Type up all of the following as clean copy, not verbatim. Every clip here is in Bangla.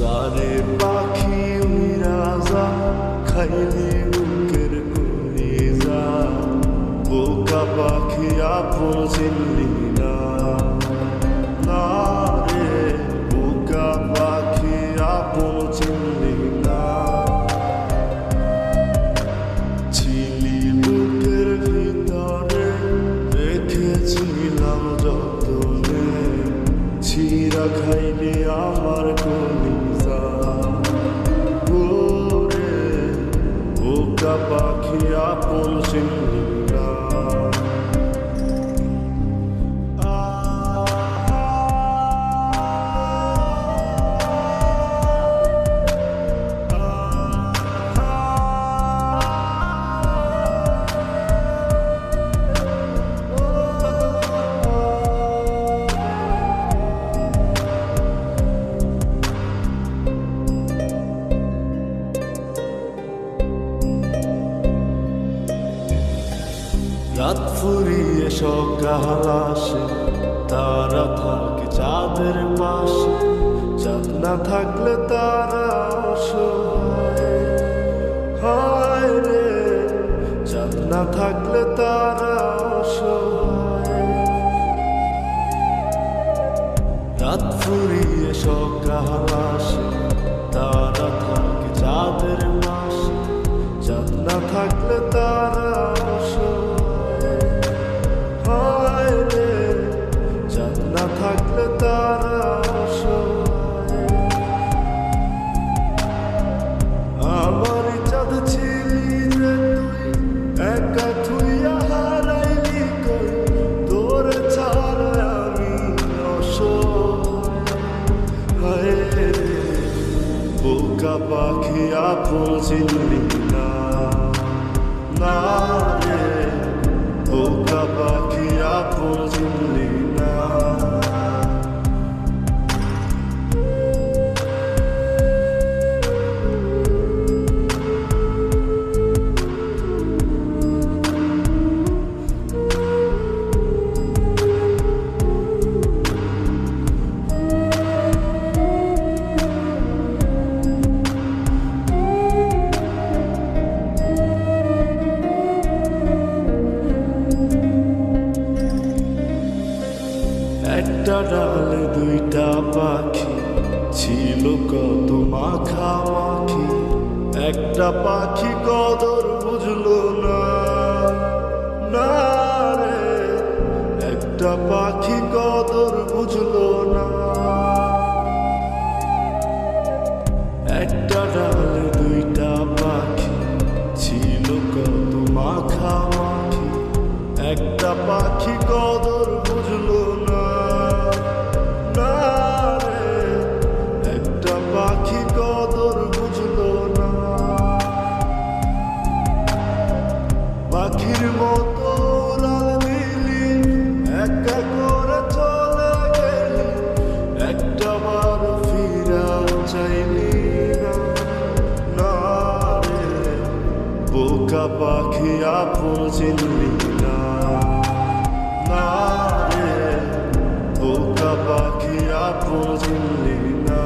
জানে পাখি রাজা খাইলি বুকের কলিজা, বোকা পাখি আপন চিনলি না, না রে বোকা পাখি আপন চিনলি না। ছিলি বুকের ভিতরে রেখেছিলাম যতনে, ছিঁড়া খাইলি আমার কলিজা, ওরে বোকা পাখি আপন চিনলি না। রাত ফুরিয়ে সকাল আসে, তারা থাকে চাঁদের পাশে, চাঁদ না থাকলে তারা অসহায়, হায় রে চাঁদ না থাকলে তারা অসহায়। রাত ফুরিয়ে সকাল আসে, তারা থাকে চাঁদের পাশে, চাঁদ না থাকলে তারা অসহায়, না থাকলে তারা অসহায়। আমার চাঁদ ছিলি যে তুই, একা থুইয়া হারাইলি কই, তোর ছাড়া আমি অসহায়, রে বোকা পাখি আপন চিনলি না, না রে বোকা পাখি আপন চিনলি না। একটা ডালে দুইটা পাখি ছিল কত মাখামাখি, একটা পাখি কদর বুঝলো না, না রে একটা পাখি কদর বুঝলো না। একটা ডালে দুইটা পাখি ছিল কত মাখামাখি, একটা পাখি কদর বুঝলো না, না রে একটা পাখি কদর বুঝলো না। পাখির মতো উড়াল দিলি, একা করে চলে গেলি, একটা বার ফিরা চাইলি না, না রে বোকা পাখি আপন চিনলি না, না রে বোকা পাখি আপন চিনলি না।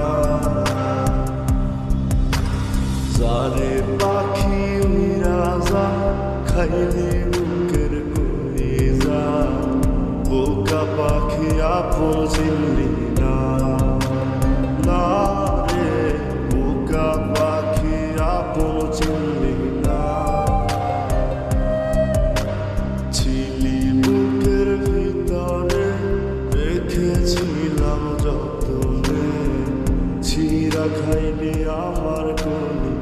জানে পাখি রাজা খাইলি বুকের কলিজা, বোকা পাখি আপন চিনলি না, না রে বোকা পাখি আপন চিনলি না। ছিলি বুকের ভিতরে রেখেছিলাম যতনে, ছিঁড়া খাইলি আমার কলি।